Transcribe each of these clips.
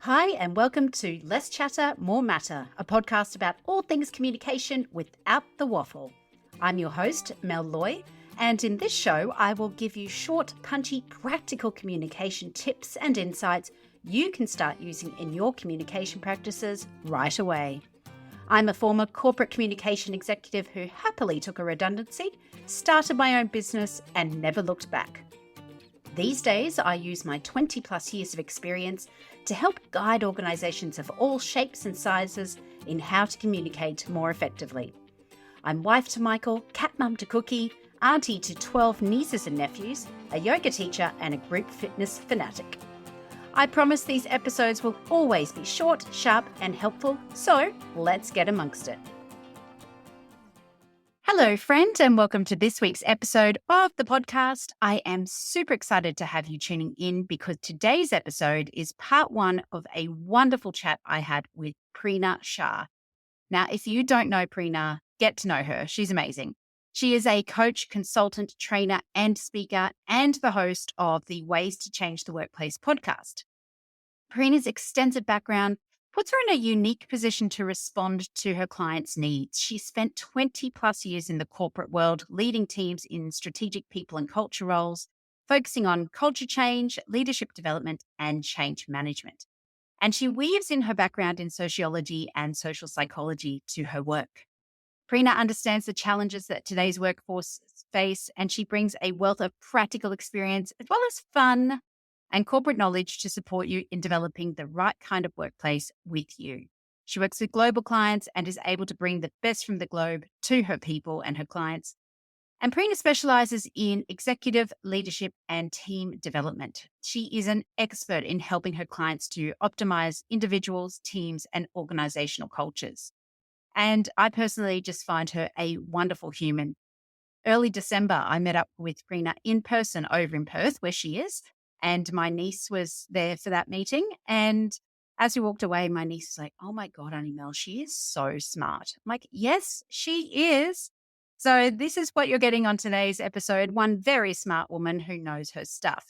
Hi, and welcome to Less Chatter, More Matter, a podcast about all things communication without the waffle. I'm your host, Mel Loy, and in this show, I will give you short, punchy, practical communication tips and insights you can start using in your communication practices right away. I'm a former corporate communication executive who happily took a redundancy, started my own business, and never looked back. These days, I use my 20 plus years of experience to help guide organisations of all shapes and sizes in how to communicate more effectively. I'm wife to Michael, cat mum to Cookie, auntie to 12 nieces and nephews, a yoga teacher and a group fitness fanatic. I promise these episodes will always be short, sharp and helpful, so let's get amongst it. Hello, friend, and welcome to this week's episode of the podcast. I am super excited to have you tuning in because today's episode is part one of a wonderful chat I had with Prina Shah. Now, if you don't know Prina, get to know her. She's amazing. She is a coach, consultant, trainer, and speaker, and the host of the Ways to Change the Workplace podcast. Prina's extensive background puts her in a unique position to respond to her clients' needs. She spent 20 plus years in the corporate world, leading teams in strategic people and culture roles, focusing on culture change, leadership development, and change management. And she weaves in her background in sociology and social psychology to her work. Prina understands the challenges that today's workforce face, and she brings a wealth of practical experience as well as fun and corporate knowledge to support you in developing the right kind of workplace with you. She works with global clients and is able to bring the best from the globe to her people and her clients. And Prina specializes in executive leadership and team development. She is an expert in helping her clients to optimize individuals, teams, and organizational cultures. And I personally just find her a wonderful human. Early December, I met up with Prina in person over in Perth, where she is. And my niece was there for that meeting. And as we walked away, my niece was like, "Oh my God, Auntie Mel, she is so smart." I'm like, "Yes, she is." So this is what you're getting on today's episode. One very smart woman who knows her stuff.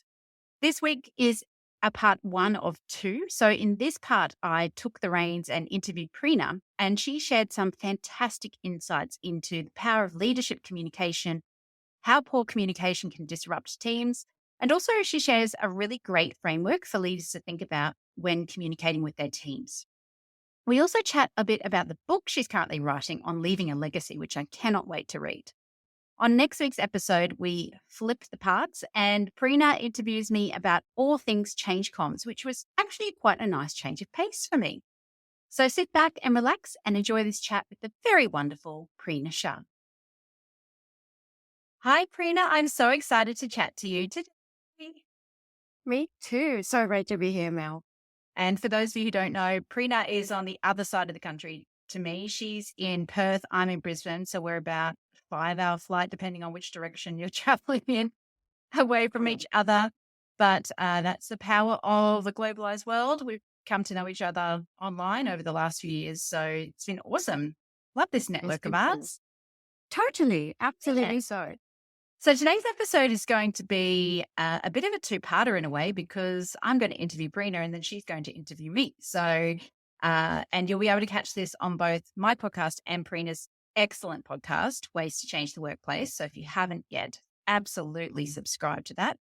This week is a part one of two. So in this part, I took the reins and interviewed Prina, and she shared some fantastic insights into the power of leadership communication, how poor communication can disrupt teams, and also she shares a really great framework for leaders to think about when communicating with their teams. We also chat a bit about the book she's currently writing on leaving a legacy, which I cannot wait to read. On next week's episode, we flip the parts and Prina interviews me about all things change comms, which was actually quite a nice change of pace for me. So sit back and relax and enjoy this chat with the very wonderful Prina Shah. Hi, Prina. I'm so excited to chat to you today. Me too. So great to be here, Mel. And for those of you who don't know, Prina is on the other side of the country to me. She's in Perth. I'm in Brisbane. So we're about 5-hour flight, depending on which direction you're traveling in, away from each other. But that's the power of the globalized world. We've come to know each other online over the last few years. So it's been awesome. Love this It's network of been cool. ours. Totally. Absolutely Yeah. so. So today's episode is going to be a bit of a two-parter in a way because I'm going to interview Prina and then she's going to interview me. So, and you'll be able to catch this on both my podcast and Prina's excellent podcast, Ways to Change the Workplace. So if you haven't yet, absolutely subscribe to that.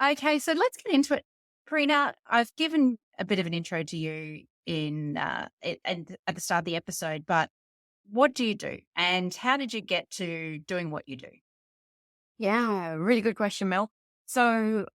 Okay, so let's get into it. Prina, I've given a bit of an intro to you in and at the start of the episode, but what do you do and how did you get to doing what you do? Yeah, really good question, Mel. So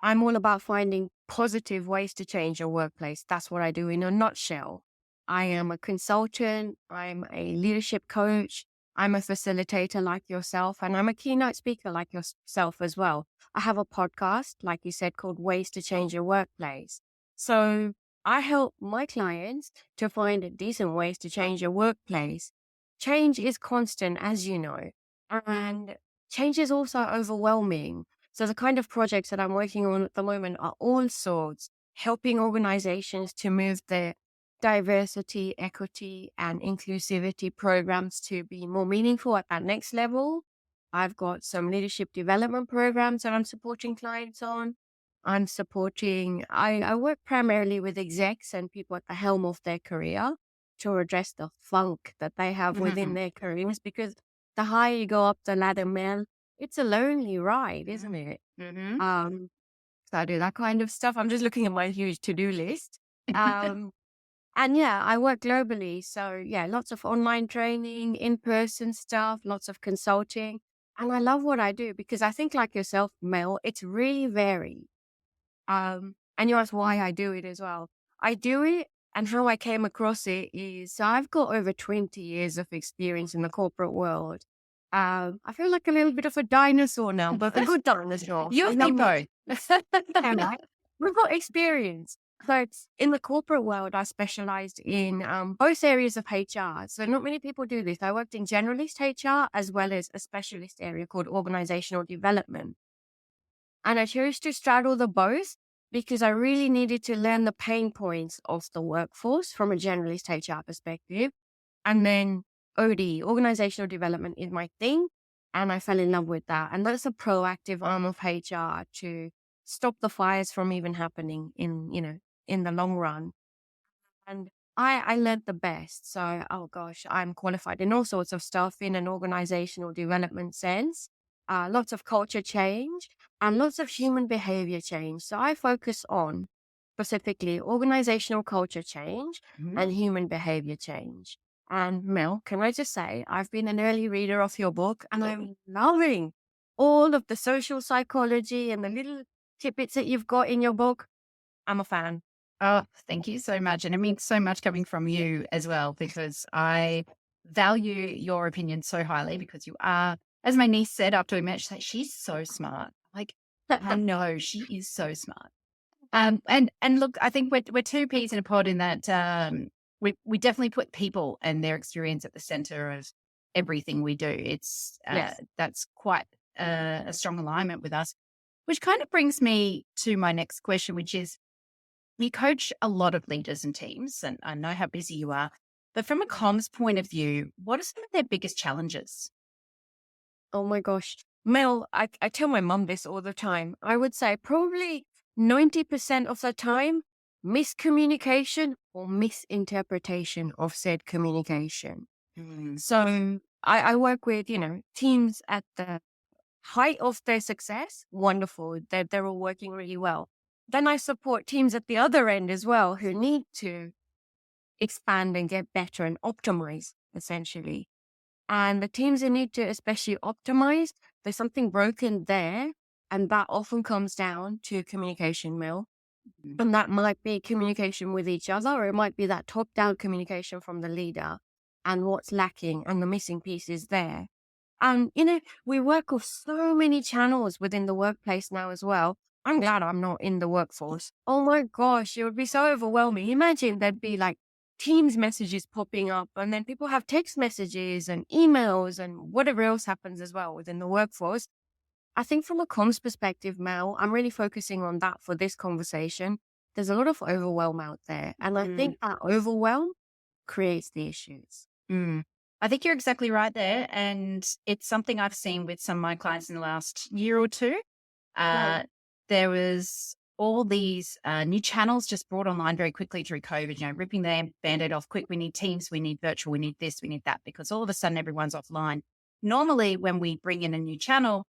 I'm all about finding positive ways to change your workplace. That's what I do in a nutshell. I am a consultant. I'm a leadership coach. I'm a facilitator like yourself, and I'm a keynote speaker like yourself as well. I have a podcast, like you said, called Ways to Change Your Workplace. So I help my clients to find decent ways to change your workplace. Change is constant, as you know, and change is also overwhelming. So the kind of projects that I'm working on at the moment are all sorts, helping organizations to move their diversity, equity, and inclusivity programs to be more meaningful at that next level. I've got some leadership development programs that I'm supporting clients on. I work primarily with execs and people at the helm of their career to address the funk that they have within Mhm. their careers, because the higher you go up the ladder, man, it's a lonely ride, isn't it? Mhm. Um, so I do that kind of stuff. I'm just looking at my huge to-do list. Um, and yeah, I work globally. So yeah, lots of online training, in-person stuff, lots of consulting. And I love what I do because I think, like yourself, Mel, it's really varied. And you asked why I do it as well. I do it, and how I came across it is, so I've got over 20 years of experience in the corporate world. I feel like a little bit of a dinosaur now, but a good dinosaur. You I and me love my both. yeah, right? We've got experience. So in the corporate world, I specialized in both areas of HR. So not many people do this. I worked in generalist HR as well as a specialist area called organizational development. And I chose to straddle the both because I really needed to learn the pain points of the workforce from a generalist HR perspective. And then OD, organizational development, is my thing. And I fell in love with that. And that's a proactive arm of HR to stop the fires from even happening in the long run. And I learned the best. So, oh gosh, I'm qualified in all sorts of stuff in an organizational development sense, lots of culture change and lots of human behavior change. So I focus on specifically organizational culture change Mhm. and human behavior change. And Mel, can I just say, I've been an early reader of your book and I'm loving all of the social psychology and the little tidbits that you've got in your book. I'm a fan. Oh, thank you so much. And it means so much coming from you as well, because I value your opinion so highly because you are, as my niece said after we met, she's like, she's so smart. Like, I know she is so smart. And look, I think we're two peas in a pod in that we definitely put people and their experience at the center of everything we do. It's Yes. that's quite a strong alignment with us, which kind of brings me to my next question, which is you coach a lot of leaders and teams, and I know how busy you are. But from a comms point of view, what are some of their biggest challenges? Oh my gosh. Mel, I tell my mum this all the time. I would say probably 90% of the time, miscommunication or misinterpretation of said communication. Mm. So I work with, teams at the height of their success. Wonderful. They're all working really well. Then I support teams at the other end as well who need to expand and get better and optimize, essentially. And the teams that need to especially optimize, there's something broken there. And that often comes down to communication, Mill. Mm. And that might be communication with each other, or it might be that top down communication from the leader and what's lacking and the missing piece is there. And, we work with so many channels within the workplace now as well. I'm glad I'm not in the workforce. Oh my gosh, it would be so overwhelming. Imagine there'd be like Teams messages popping up, and then people have text messages and emails and whatever else happens as well within the workforce. I think from a comms perspective, Mel, I'm really focusing on that for this conversation. There's a lot of overwhelm out there. And I Mm. think that overwhelm creates the issues. Mm. I think you're exactly right there. And it's something I've seen with some of my clients in the last year or two. Right. Uh, there was all these new channels just brought online very quickly through COVID, ripping their band-aid off quick. We need Teams, we need virtual, we need this, we need that, because all of a sudden everyone's offline. Normally, when we bring in a new channel,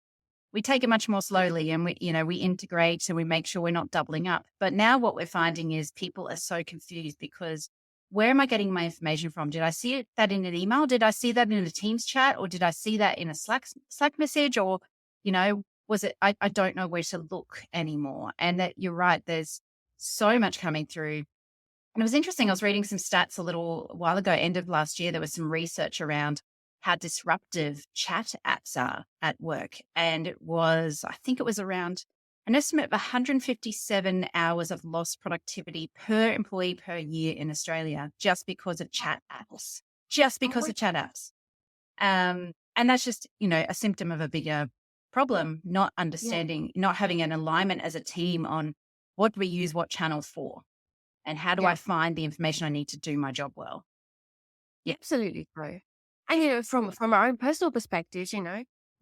we take it much more slowly and we integrate and we make sure we're not doubling up. But now what we're finding is people are so confused because where am I getting my information from? Did I see that in an email? Did I see that in a Teams chat? Or did I see that in a Slack message? Or, was it, I don't know where to look anymore. And that you're right, there's so much coming through. And it was interesting. I was reading some stats a little while ago, end of last year. There was some research around how disruptive chat apps are at work. And I think it was around an estimate of 157 hours of lost productivity per employee per year in Australia just because of chat apps, just Oh because my of chat apps. And that's just, a symptom of a bigger problem, not yeah. understanding, not having an alignment as a team on what we use what channel for. And how do I Yeah. find the information I need to do my job well? Yeah. Absolutely true. And from our own personal perspectives,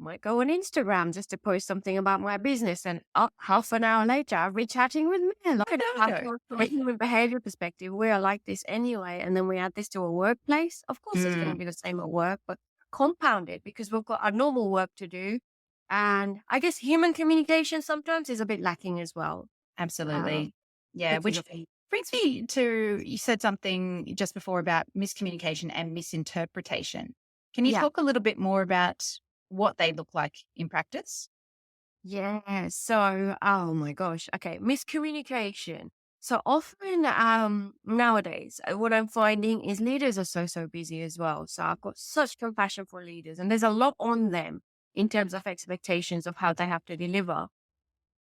Might go on Instagram just to post something about my business. And half an hour later, I'll be chatting with Mel. From a human behavior perspective, we are like this anyway. And then we add this to a workplace. Of course, it's going to Mm, be the same at work, but compounded because we've got our normal work to do. And I guess human communication sometimes is a bit lacking as well. absolutely. Yeah, Speaking which of, brings me to you said something just before about miscommunication and misinterpretation. Can you yeah. talk a little bit more about what they look like in practice? Yeah. So, oh my gosh. Okay. Miscommunication. So often, nowadays, what I'm finding is leaders are so busy as well. So I've got such compassion for leaders, and there's a lot on them in terms of expectations of how they have to deliver.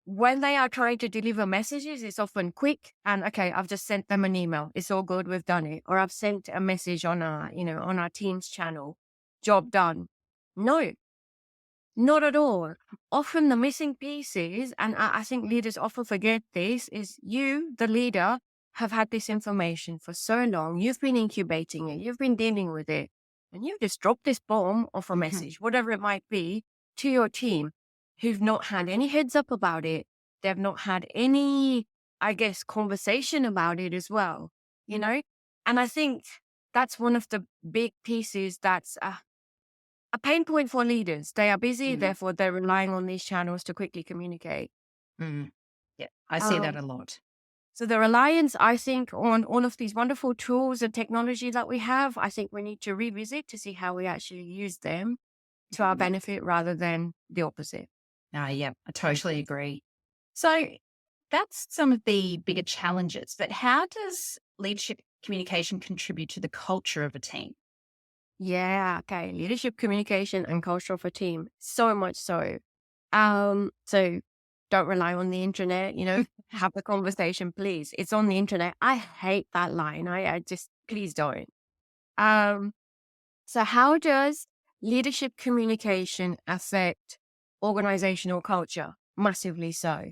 When they are trying to deliver messages, it's often quick and okay, I've just sent them an email. It's all good. We've done it. Or I've sent a message on on our Teams channel. Job done. No, not at all. Often the missing pieces, and I think leaders often forget this, is you, the leader, have had this information for so long. You've been incubating it. You've been dealing with it. And you just drop this bomb of a Mhm. message, whatever it might be, to your team who've not had any heads up about it. They've not had any, I guess, conversation about it as well, you know? And I think that's one of the big pieces that's a pain point for leaders. They are busy, Mm, therefore they're relying on these channels to quickly communicate. mm. Yeah, I see that Um, a lot. so the reliance, I think, on all of these wonderful tools and technology that we have, I think we need to revisit to see how we actually use them to our benefit rather than the opposite. Yeah, I totally agree. So that's some of the bigger challenges, but how does leadership communication contribute to the culture of a team? Yeah, okay. Leadership, communication, and culture for team. So much so. So don't rely on the internet, have the conversation, please. It's on the internet. I hate that line. I just, please don't. Um, so how does leadership communication affect organizational culture? Massively so.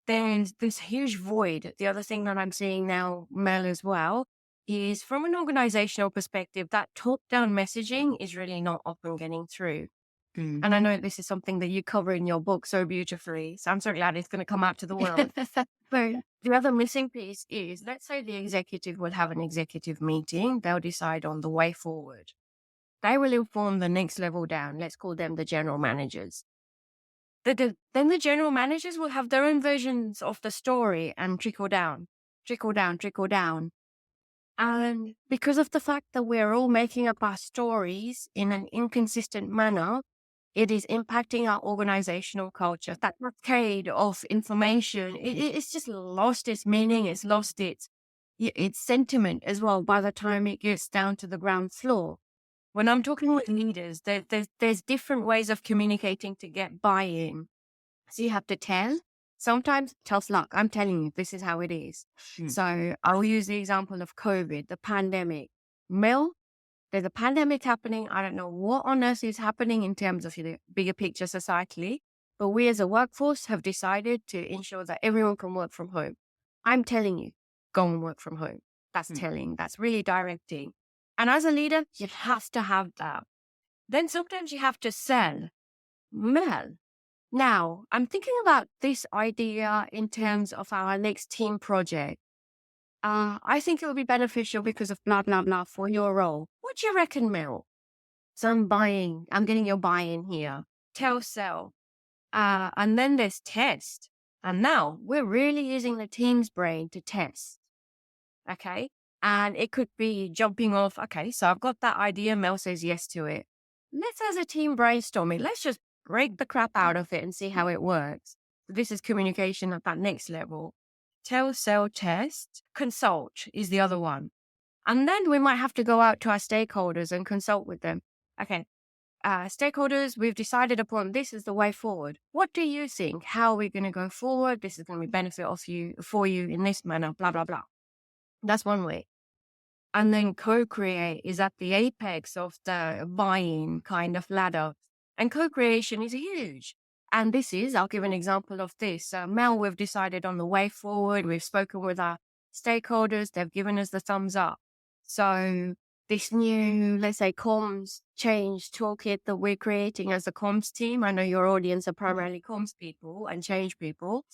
There's this huge void. The other thing that I'm seeing now, Mel, as well, is from an organizational perspective, that top-down messaging is really not often getting through. Mm. And I know this is something that you cover in your book so beautifully. So I'm so glad it's going to come out to the world. But the other missing piece is, let's say the executive will have an executive meeting. They'll decide on the way forward. They will inform the next level down. Let's call them the general managers. Then the general managers will have their own versions of the story and trickle down, trickle down, trickle down. And because of the fact that we're all making up our stories in an inconsistent manner, it is impacting our organizational culture. That cascade of information, it's just lost its meaning. It's lost its sentiment as well by the time it gets down to the ground floor. When I'm talking with leaders, there's different ways of communicating to get buy-in. So you have to tell. Sometimes tough luck. I'm telling you, this is how it is. Mm. So I'll use the example of COVID, the pandemic. Mel, there's a pandemic happening. I don't know what on earth is happening in terms of the bigger picture societally, but we as a workforce have decided to ensure that everyone can work from home. I'm telling you, go and work from home. That's Mm. telling. That's really directing. And as a leader, you have to have that. Then sometimes you have to sell. Mel, now, I'm thinking about this idea in terms of our next team project. I think it would be beneficial because of blah, blah, blah for your role. What do you reckon, Mel? So I'm getting your buy-in here. Tell, sell. And then there's test. And now we're really using the team's brain to test. Okay. And it could be jumping off. Okay. So I've got that idea. Mel says yes to it. Let's, as a team, brainstorm it. Let's just break the crap out of it and see how it works. This is communication at that next level. Tell, sell, test, consult is the other one. And then we might have to go out to our stakeholders and consult with them. Okay. Stakeholders, we've decided upon this is the way forward. What do you think? How are we going to go forward? This is going to be benefit for you in this manner, blah, blah, blah. That's one way. And then co-create is at the apex of the buying kind of ladder. And co-creation is huge. And I'll give an example of this. Mel, we've decided on the way forward. We've spoken with our stakeholders. They've given us the thumbs up. So this new, let's say, comms change toolkit that we're creating as a comms team. I know your audience are primarily comms people and change people.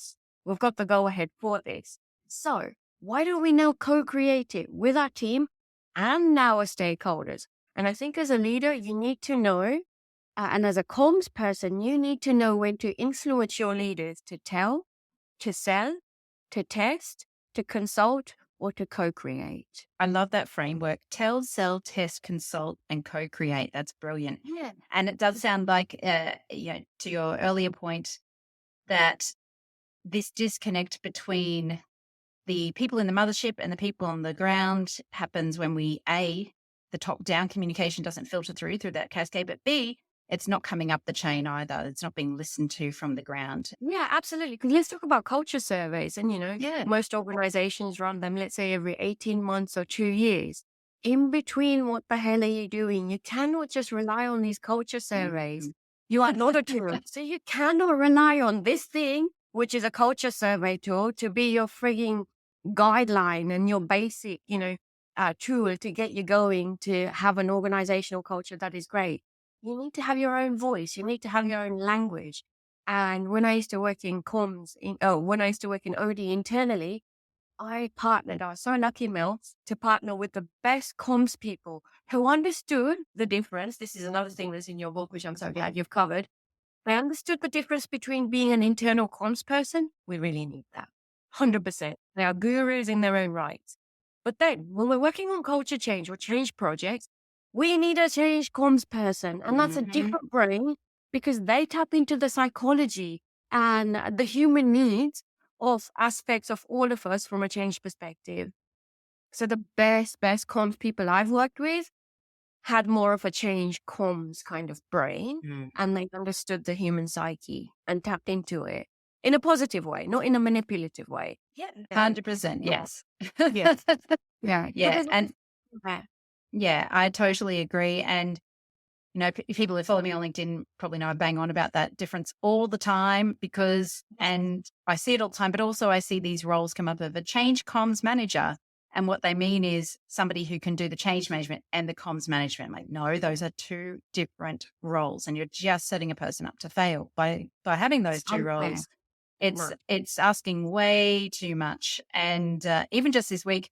We've got the go ahead for this. So why don't we now co-create it with our team and our stakeholders? And I think as a leader, you need to know, and as a comms person, you need to know when to influence your leaders to tell, to sell, to test, to consult, or to co-create. I love that framework. Tell, sell, test, consult, and co-create. That's brilliant. Yeah. And it does sound like, to your earlier point, that this disconnect between the people in the mothership and the people on the ground happens when the top-down communication doesn't filter through that cascade, but B, it's not coming up the chain either. It's not being listened to from the ground. Yeah, absolutely. Because let's talk about culture surveys. And, most organizations run them, let's say, every 18 months or 2 years. In between, what the hell are you doing? You cannot just rely on these culture surveys. You are not a tool. So you cannot rely on this thing, which is a culture survey tool, to be your frigging guideline and your basic, tool to get you going to have an organizational culture that is great. You need to have your own voice. You need to have your own language. And when I used to work in when I used to work in OD internally, I was so lucky, Mel, to partner with the best comms people who understood the difference. This is another thing that's in your book, which I'm so glad you've covered. They understood the difference between being an internal comms person. We really need that. 100%. They are gurus in their own rights. But then when we're working on culture change or change projects, we need a change comms person. And that's a different brain because they tap into the psychology and the human needs of aspects of all of us from a change perspective. So the best comms people I've worked with had more of a change comms kind of brain, and they understood the human psyche and tapped into it in a positive way, not in a manipulative way. Yeah, 100%. Yes. Yes. Yeah. Yeah. And yeah, I totally agree. And, people who follow me on LinkedIn probably know I bang on about that difference all the time and I see it all the time, but also I see these roles come up of a change comms manager. And what they mean is somebody who can do the change management and the comms management. I'm like, no, those are two different roles. And you're just setting a person up to fail by having those two roles. It's asking way too much. And even just this week,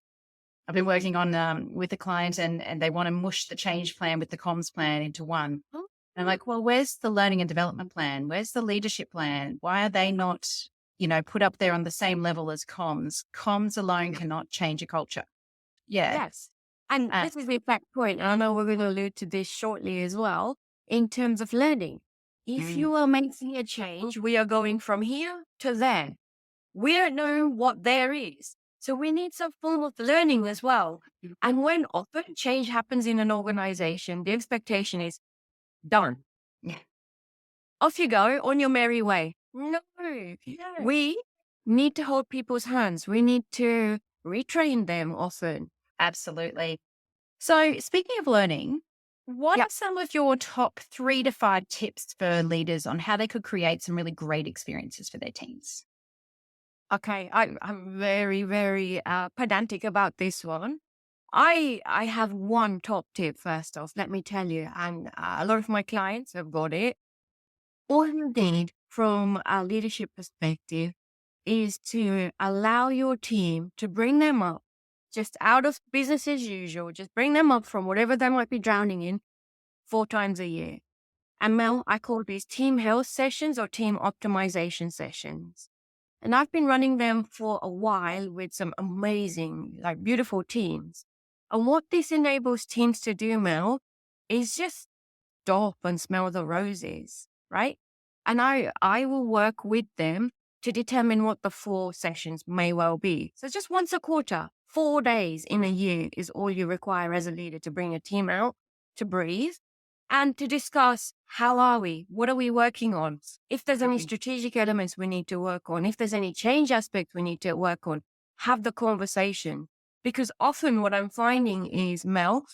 I've been working on with a client and they want to mush the change plan with the comms plan into one. And I'm like, well, where's the learning and development plan? Where's the leadership plan? Why are they not, put up there on the same level as comms? Comms alone cannot change a culture. Yeah. Yes. And this is the exact point. And I know we're going to allude to this shortly as well in terms of learning. If you are making a change, we are going from here to there. We don't know what there is. So we need some form of learning as well. And when often change happens in an organization, the expectation is done. Yeah. Off you go on your merry way. No. We need to hold people's hands. We need to retrain them often. Absolutely. So speaking of learning, what are some of your top 3 to 5 tips for leaders on how they could create some really great experiences for their teams? Okay, I'm very, very pedantic about this one. I have one top tip first off, let me tell you, and a lot of my clients have got it. All you need from a leadership perspective is to allow your team to bring them up just out of business as usual, just bring them up from whatever they might be drowning in 4 times a year. And Mel, I call these team health sessions or team optimization sessions. And I've been running them for a while with some amazing, beautiful teams. And what this enables teams to do, Mel, is just stop and smell the roses, right? And I will work with them to determine what the 4 sessions may well be. So just once a quarter, 4 days in a year is all you require as a leader to bring a team out, to breathe, and to discuss how are we? What are we working on? If there's any strategic elements we need to work on, if there's any change aspects we need to work on, have the conversation. Because often what I'm finding is, Mel,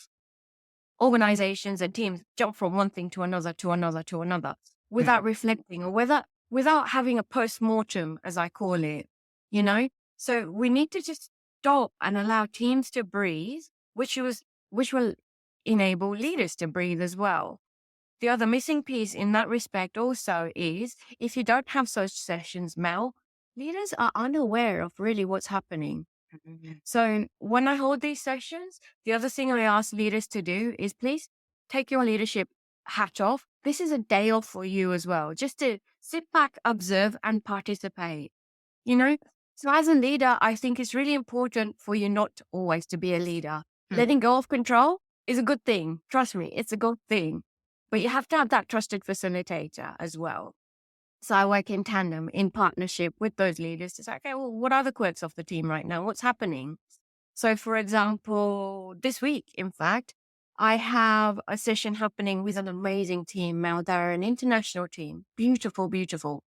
organizations and teams jump from one thing to another, to another, to another, without reflecting or without having a post-mortem, as I call it, So we need to just stop and allow teams to breathe, which will enable leaders to breathe as well. The other missing piece in that respect also is if you don't have such sessions, Mel, leaders are unaware of really what's happening. Mhm. So when I hold these sessions, the other thing I ask leaders to do is please take your leadership hat off. This is a day off for you as well, just to sit back, observe, and participate. You know, so as a leader, I think it's really important for you not always to be a leader. Mm. Letting go of control is a good thing. Trust me, it's a good thing. But you have to have that trusted facilitator as well. So I work in tandem, in partnership with those leaders to say, okay, well, what are the quirks of the team right now? What's happening? So, for example, this week, in fact, I have a session happening with an amazing team, Mel. They're an international team. Beautiful, beautiful.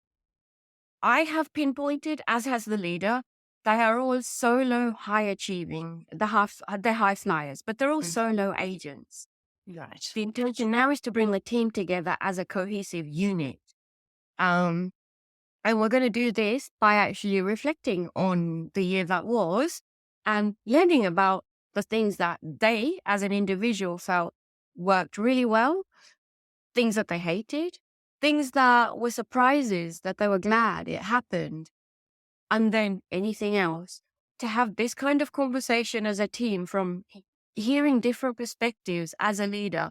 I have pinpointed, as has the leader, they are all solo high achieving, they're high flyers, but they're all Mm. solo agents. Right. The intention now is to bring the team together as a cohesive unit. Um, and we're going to do this by actually reflecting on the year that was and learning about the things that they, as an individual, felt worked really well, things that they hated, things that were surprises that they were glad it happened, and then anything else. To have this kind of conversation as a team from hearing different perspectives as a leader,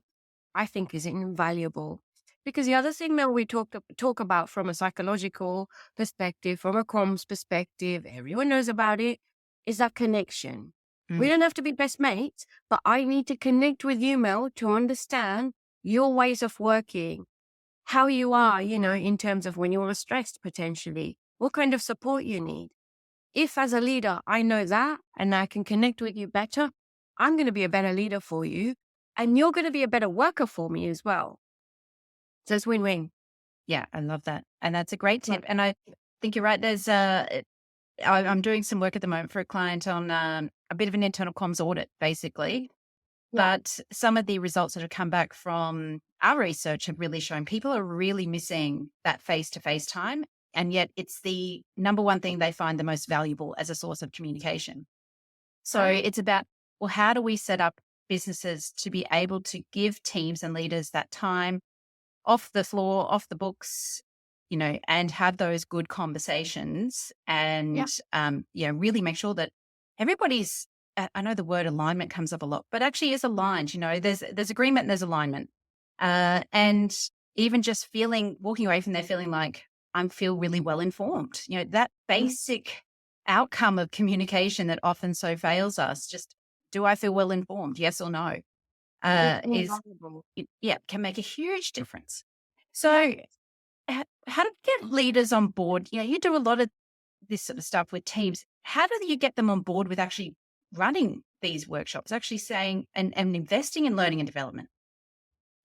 I think is invaluable. Because the other thing that we talk about from a psychological perspective, from a comms perspective, everyone knows about it, is that connection. We Mm. don't have to be best mates, but I need to connect with you, Mel, to understand your ways of working, how you are, in terms of when you're stressed potentially, what kind of support you need. If as a leader, I know that and I can connect with you better, I'm going to be a better leader for you and you're going to be a better worker for me as well. So it's win-win. Yeah, I love that. And that's a great Right. tip. And I think you're right. I'm doing some work at the moment for a client on a bit of an internal comms audit, basically. Yeah. But some of the results that have come back from our research have really shown people are really missing that face to face time. And yet it's the number one thing they find the most valuable as a source of communication. So Ah, it's about, well, how do we set up businesses to be able to give teams and leaders that time off the floor, off the books, and have those good conversations yeah. and, really make sure that everybody's, I know the word alignment comes up a lot, but actually is aligned, there's agreement and there's alignment. And even just walking away from there feeling like I feel really well informed, that basic outcome of communication that often so fails us, just do I feel well informed? Yes or no? It's Is invaluable. yeah, can make a huge difference. Yeah. So, how do you get leaders on board? You do a lot of this sort of stuff with teams. How do you get them on board with actually running these workshops, actually saying and investing in learning and development?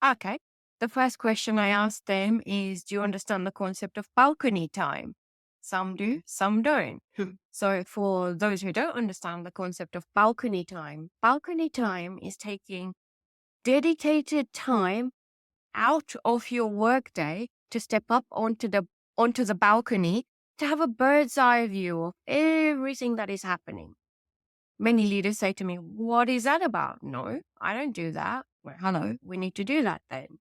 Okay. The first question I ask them is, do you understand the concept of balcony time? Some do, some don't. So for those who don't understand the concept of balcony time is taking dedicated time out of your workday to step up onto the balcony to have a bird's eye view of everything that is happening. Many leaders say to me, "What is that about?" No, I don't do that. Well, hello, we need to do that then.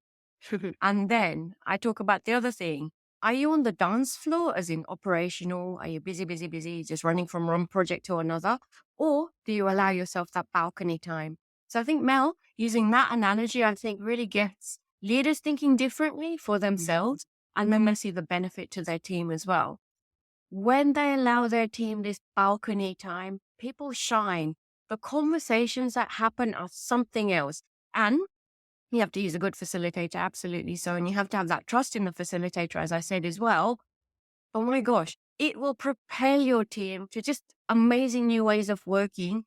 And then I talk about the other thing. Are you on the dance floor, as in operational? Are you busy, busy, busy, just running from one project to another? Or do you allow yourself that balcony time? So I think, Mel, using that analogy, I think really gets leaders thinking differently for themselves. And then they see the benefit to their team as well. When they allow their team this balcony time, people shine. The conversations that happen are something else. And you have to use a good facilitator, absolutely so. And you have to have that trust in the facilitator, as I said as well. Oh my gosh, it will propel your team to just amazing new ways of working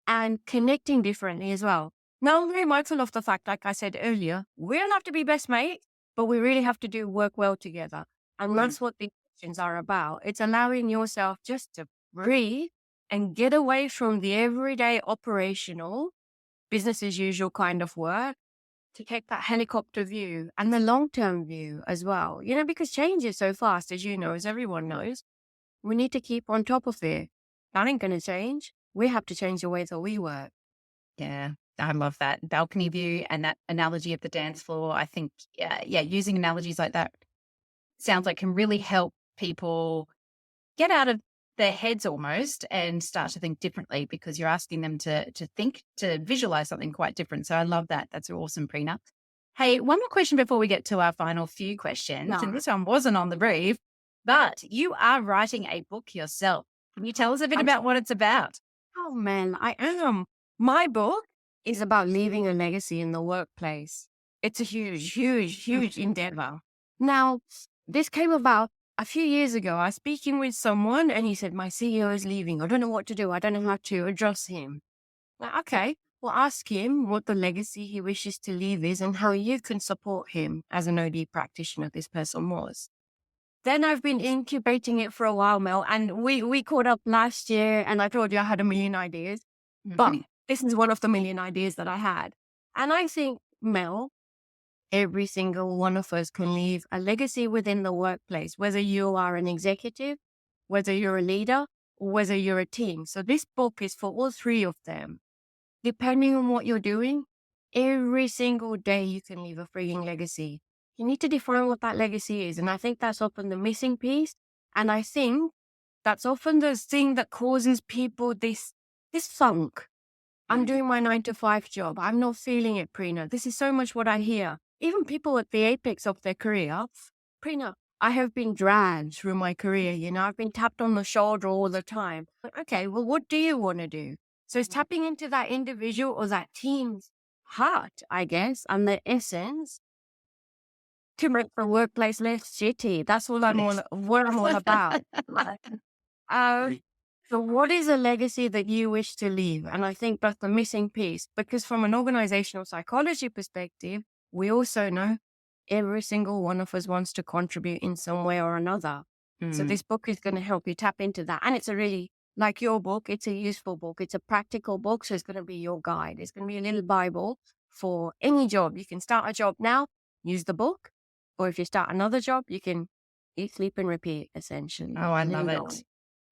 and connecting differently as well. Now, I'm very mindful of the fact, like I said earlier, we don't have to be best mates, but we really have to do work well together. And that's what these sessions are about. It's allowing yourself just to breathe and get away from the everyday operational, business as usual kind of work to take that helicopter view and the long-term view as well, because change is so fast, as you know, as everyone knows. We need to keep on top of it. That ain't going to change. We have to change the way that we work. Yeah, I love that balcony view and that analogy of the dance floor. I think, yeah, using analogies like that sounds like can really help people get out of their heads almost and start to think differently because you're asking them to think, to visualize something quite different. So I love that. That's awesome, Prina. Hey, one more question before we get to our final few questions. And No. this one wasn't on the brief, but you are writing a book yourself. Can you tell us a bit about what it's about? Oh man, I am. My book is about leaving a legacy in the workplace. It's a huge, huge, huge endeavor. Now, this came about a few years ago. I was speaking with someone and he said, my CEO is leaving. I don't know what to do. I don't know how to address him. Well, okay, well, ask him what the legacy he wishes to leave is and how you can support him as an OD practitioner this person was. Then I've been incubating it for a while, Mel, and we caught up last year and I told you I had a million ideas, but this is one of the million ideas that I had. And I think, Mel, every single one of us can leave a legacy within the workplace, whether you are an executive, whether you're a leader, or whether you're a team. So this book is for all three of them. Depending on what you're doing, every single day you can leave a freaking legacy. You need to define what that legacy is. And I think that's often the missing piece. And I think that's often the thing that causes people this funk. I'm doing my 9 to 5 job. I'm not feeling it, Prina. This is so much what I hear. Even people at the apex of their career. Prina, I have been dragged through my career. I've been tapped on the shoulder all the time. But okay, well, what do you want to do? So it's tapping into that individual or that team's heart, I guess, and their essence to make the workplace less shitty. That's what I'm all about. So what is a legacy that you wish to leave? And I think that's the missing piece, because from an organizational psychology perspective, we also know every single one of us wants to contribute in some way or another. So this book is going to help you tap into that. And it's a really, like your book, it's a useful book. It's a practical book. So it's going to be your guide. It's going to be a little Bible for any job. You can start a job now, use the book. Or if you start another job, you can eat, sleep, and repeat, essentially. Oh, I love it.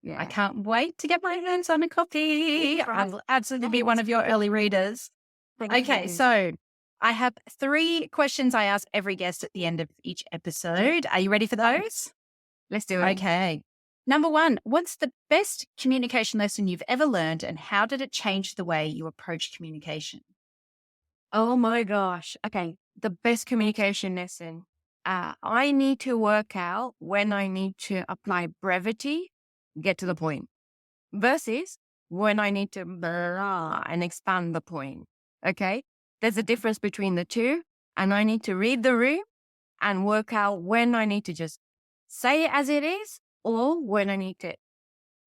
Yeah. I can't wait to get my hands on a copy. I'll absolutely be one of your early readers. Okay, so I have 3 questions I ask every guest at the end of each episode. Are you ready for those? Let's do it. Okay. Number 1, what's the best communication lesson you've ever learned and how did it change the way you approach communication? Oh my gosh. Okay. The best communication lesson. I need to work out when I need to apply brevity, get to the point, versus when I need to blah and expand the point. Okay. There's a difference between the two. And I need to read the room and work out when I need to just say it as it is or when I need to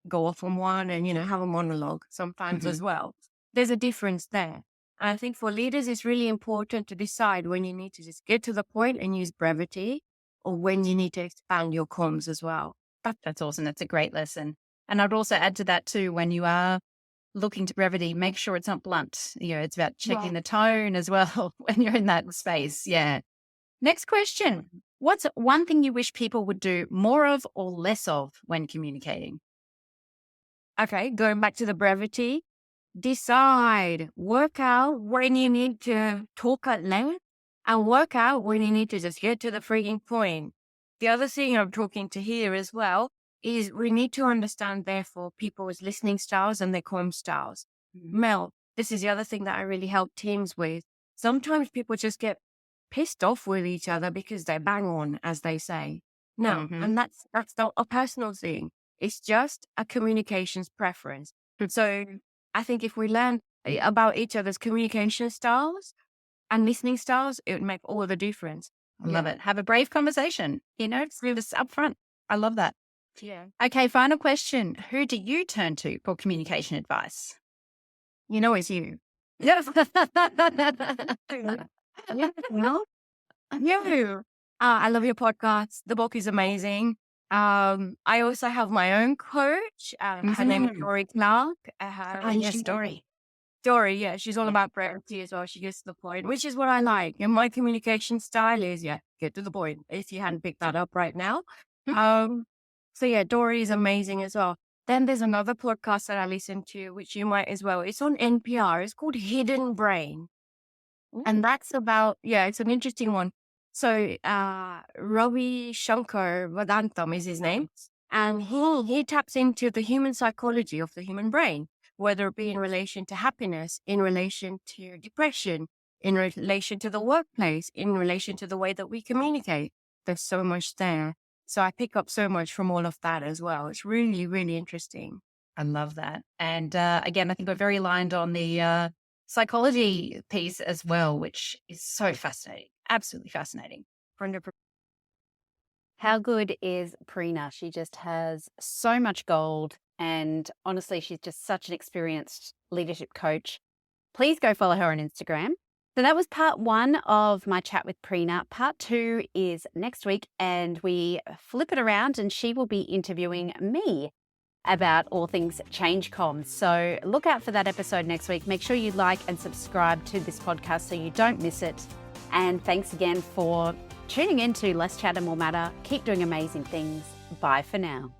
go off on one and, have a monologue sometimes as well. There's a difference there. And I think for leaders, it's really important to decide when you need to just get to the point and use brevity or when you need to expand your comms as well. That's awesome. That's a great lesson. And I'd also add to that too, when you are looking to brevity, make sure it's not blunt. It's about checking the tone as well when you're in that space. Yeah. Next question. What's one thing you wish people would do more of or less of when communicating? Okay, going back to the brevity, decide, work out when you need to talk at length and work out when you need to just get to the freaking point. The other thing I'm talking to here as well is we need to understand, therefore, people's listening styles and their comm styles. Mel, this is the other thing that I really help teams with. Sometimes people just get pissed off with each other because they bang on, as they say. No, and that's not a personal thing. It's just a communications preference. So I think if we learn about each other's communication styles and listening styles, it would make all the difference. I love it. Have a brave conversation, just up front. I love that. Yeah. Okay, final question. Who do you turn to for communication advice? It's you. Yes. You. I love your podcast. The book is amazing. I also have my own coach. Her name is Dory Clark. Dory. Dory, yeah, she's all about brevity as well. She gets to the point, which is what I like. And my communication style is, get to the point. If you hadn't picked that up right now. So yeah, Dory is amazing as well. Then there's another podcast that I listen to, which you might as well. It's on NPR. It's called Hidden Brain. And that's about, it's an interesting one. So Ravi Shankar Vedantam is his name. And he taps into the human psychology of the human brain, whether it be in relation to happiness, in relation to depression, in relation to the workplace, in relation to the way that we communicate. There's so much there. So I pick up so much from all of that as well. It's really, really interesting. I love that. And again, I think we're very aligned on the psychology piece as well, which is so fascinating. Absolutely fascinating. How good is Prina? She just has so much gold. And honestly, she's just such an experienced leadership coach. Please go follow her on Instagram. So that was part 1 of my chat with Prina. Part 2 is next week, and we flip it around and she will be interviewing me about all things change comms. So look out for that episode next week. Make sure you like and subscribe to this podcast so you don't miss it. And thanks again for tuning in to Less Chat and More Matter. Keep doing amazing things. Bye for now.